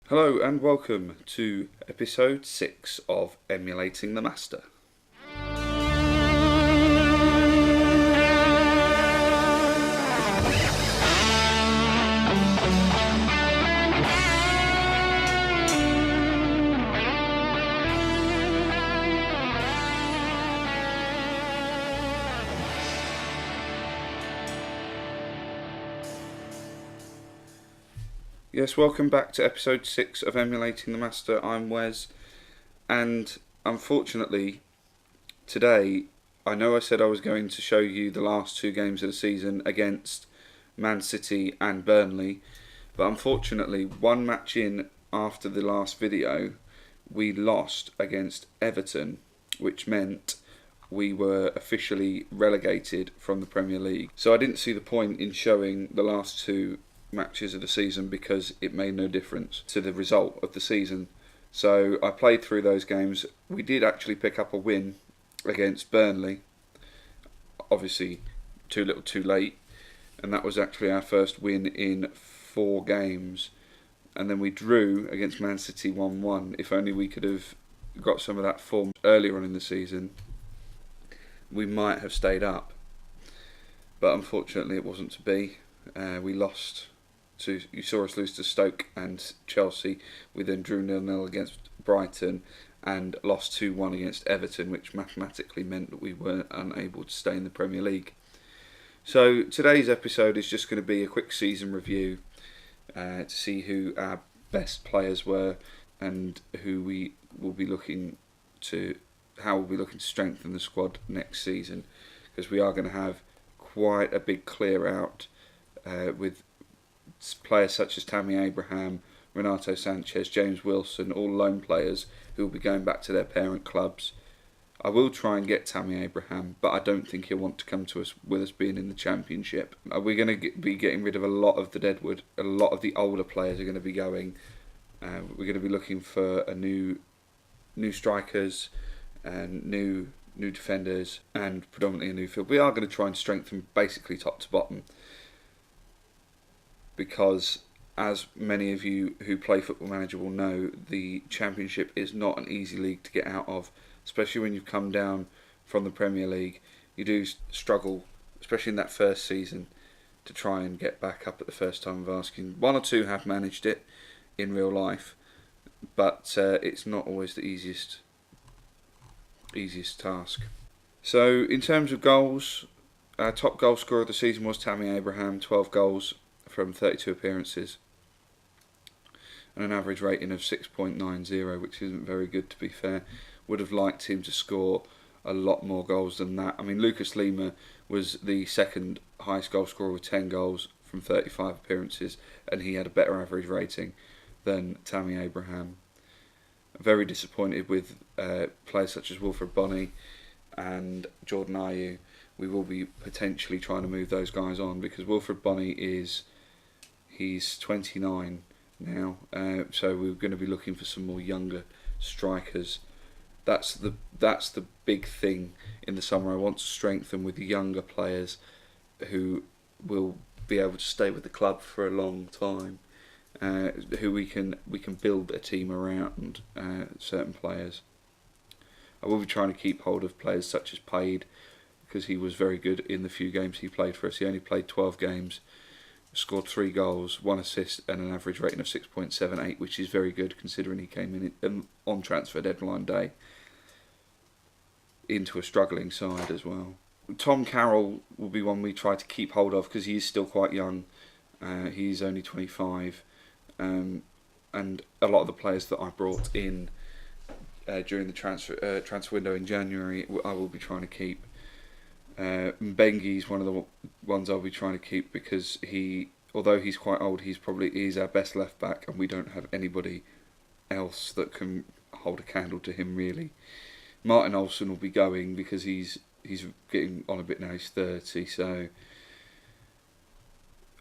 Hello and welcome to episode 6 of Emulating the Master. Yes, welcome back to episode 6 of Emulating the Master. I'm Wes, and unfortunately, today, I know I said I was going to show you the last two games of the season against Man City and Burnley, but unfortunately, one match in after the last video, we lost against Everton, which meant we were officially relegated from the Premier League. So I didn't see the point in showing the last two matches of the season because it made no difference to the result of the season. So I played through those games. We did actually pick up a win against Burnley, obviously too little too late, and that was actually our first win in 4 games. And then we drew against Man City 1-1. If only we could have got some of that form earlier on in the season, we might have stayed up, but unfortunately it wasn't to be. We lost. So you saw us lose to Stoke and Chelsea. We then drew 0-0 against Brighton and lost 2-1 against Everton, which mathematically meant that we were unable to stay in the Premier League. So today's episode is just going to be a quick season review to see who our best players were and who we will be looking to, how we'll be looking to strengthen the squad next season, because we are going to have quite a big clear out with players such as Tammy Abraham, Renato Sanchez, James Wilson, all loan players who will be going back to their parent clubs. I will try and get Tammy Abraham, but I don't think he'll want to come to us with us being in the Championship. We're going to be getting rid of a lot of the deadwood. A lot of the older players are going to be going. We're going to be looking for a new strikers and new defenders and predominantly a new field. We are going to try and strengthen basically top to bottom, because as many of you who play Football Manager will know, the Championship is not an easy league to get out of, especially when you've come down from the Premier League. You do struggle, especially in that first season, to try and get back up at the first time of asking. One or two have managed it in real life, but it's not always the easiest task. So in terms of goals, our top goal scorer of the season was Tammy Abraham, 12 goals from 32 appearances and an average rating of 6.90, which isn't very good, to be fair. Would have liked him to score a lot more goals than that. I mean, Lucas Lima was the second highest goal scorer with 10 goals from 35 appearances, and he had a better average rating than Tammy Abraham. Very disappointed with players such as Wilfred Bonney and Jordan Ayew. We will be potentially trying to move those guys on, because Wilfred Bonney he's 29 now, so we're going to be looking for some more younger strikers. That's the big thing in the summer. I want to strengthen with the younger players who will be able to stay with the club for a long time, who we can build a team around certain players. I will be trying to keep hold of players such as Paid, because he was very good in the few games he played for us. He only played 12 games, scored 3 goals, 1 assist and an average rating of 6.78, which is very good considering he came in on transfer deadline day into a struggling side as well. Tom Carroll will be one we try to keep hold of, because he is still quite young. He's only 25, and a lot of the players that I brought in during the transfer window in January, I will be trying to keep. Mbengi's one of the ones I'll be trying to keep, because although he's quite old, he's our best left back, and we don't have anybody else that can hold a candle to him really. Martin Olsen will be going because he's getting on a bit now. He's 30, so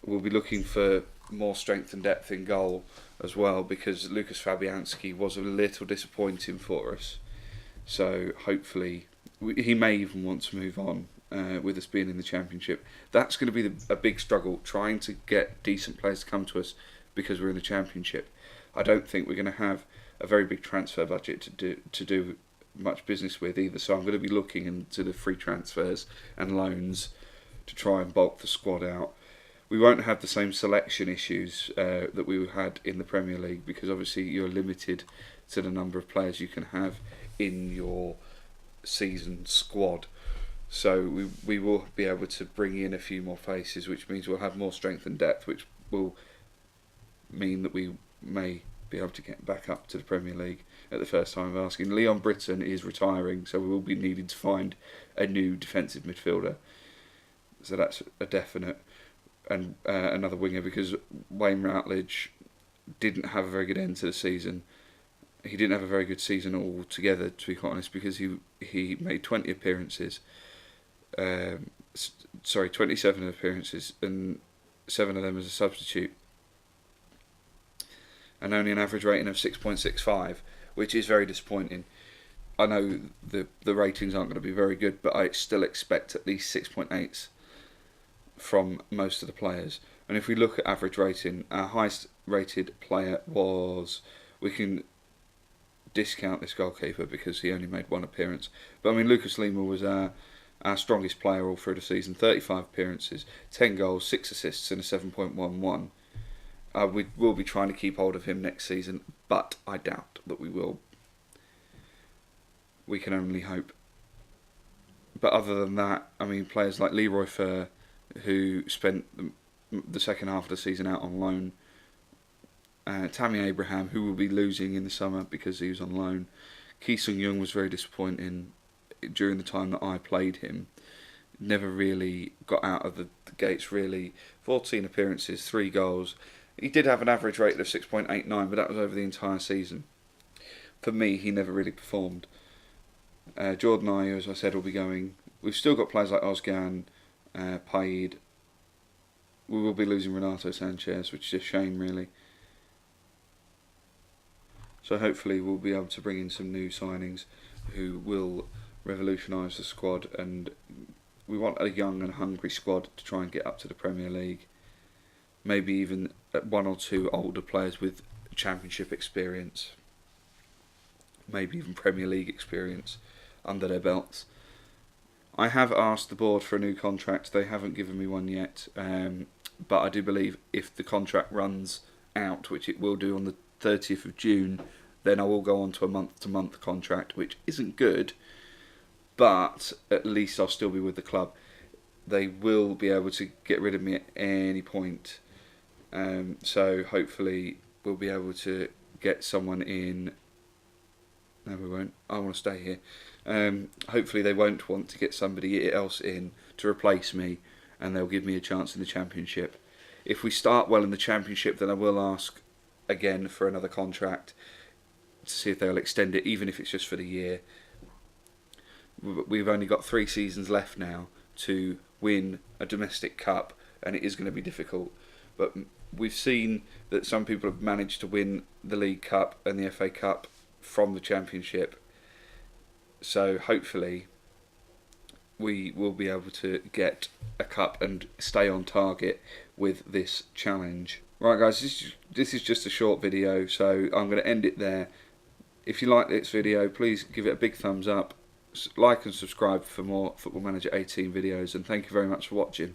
we'll be looking for more strength and depth in goal as well, because Lucas Fabianski was a little disappointing for us. So hopefully he may even want to move on. With us being in the Championship, that's going to be a big struggle, trying to get decent players to come to us because we're in the Championship. I don't think we're going to have a very big transfer budget to do much business with either. So I'm going to be looking into the free transfers and loans to try and bulk the squad out. We won't have the same selection issues that we had in the Premier League, because obviously you're limited to the number of players you can have in your season squad. So we will be able to bring in a few more faces, which means we'll have more strength and depth, which will mean that we may be able to get back up to the Premier League at the first time of asking. Leon Britton is retiring, so we will be needing to find a new defensive midfielder. So that's a definite. And another winger, because Wayne Routledge didn't have a very good end to the season. He didn't have a very good season altogether, to be quite honest, because he made 20 appearances. 27 appearances, and 7 of them as a substitute, and only an average rating of 6.65, which is very disappointing. I know the ratings aren't going to be very good, but I still expect at least 6.8s from most of the players. And if we look at average rating, our highest rated player was, we can discount this goalkeeper because he only made 1 appearance, but I mean Lucas Lima was our strongest player all through the season. 35 appearances, 10 goals, 6 assists and a 7.11. We will be trying to keep hold of him next season, but I doubt that we will. We can only hope. But other than that, I mean, players like Leroy Fer, who spent the second half of the season out on loan, Tammy Abraham, who will be losing in the summer because he was on loan. Ki Sung-young was very disappointing during the time that I played him. Never really got out of the gates, really. 14 appearances, 3 goals. He did have an average rating of 6.89, but that was over the entire season. For me, he never really performed. Jordan Ayew, as I said, will be going. We've still got players like Ozgan, Paid. We will be losing Renato Sanchez, which is a shame, really. So hopefully we'll be able to bring in some new signings who will revolutionise the squad, and we want a young and hungry squad to try and get up to the Premier League. Maybe even 1 or 2 older players with Championship experience, maybe even Premier League experience under their belts. I have asked the board for a new contract. They haven't given me one yet, but I do believe if the contract runs out, which it will do on the 30th of June, then I will go on to a month-to-month contract, which isn't good, but at least I'll still be with the club. They will be able to get rid of me at any point, so hopefully we'll be able to get someone in. No, we won't. I want to stay here. Hopefully they won't want to get somebody else in to replace me, and they'll give me a chance in the Championship. If we start well in the Championship, then I will ask again for another contract to see if they'll extend it, even if it's just for the year. We've only got 3 seasons left now to win a domestic cup, and it is going to be difficult, but we've seen that some people have managed to win the League Cup and the FA Cup from the Championship, so hopefully we will be able to get a cup and stay on target with this challenge. Right guys, this is just a short video, so I'm going to end it there. If you like this video, please give it a big thumbs up, like and subscribe for more Football Manager 18 videos, and thank you very much for watching.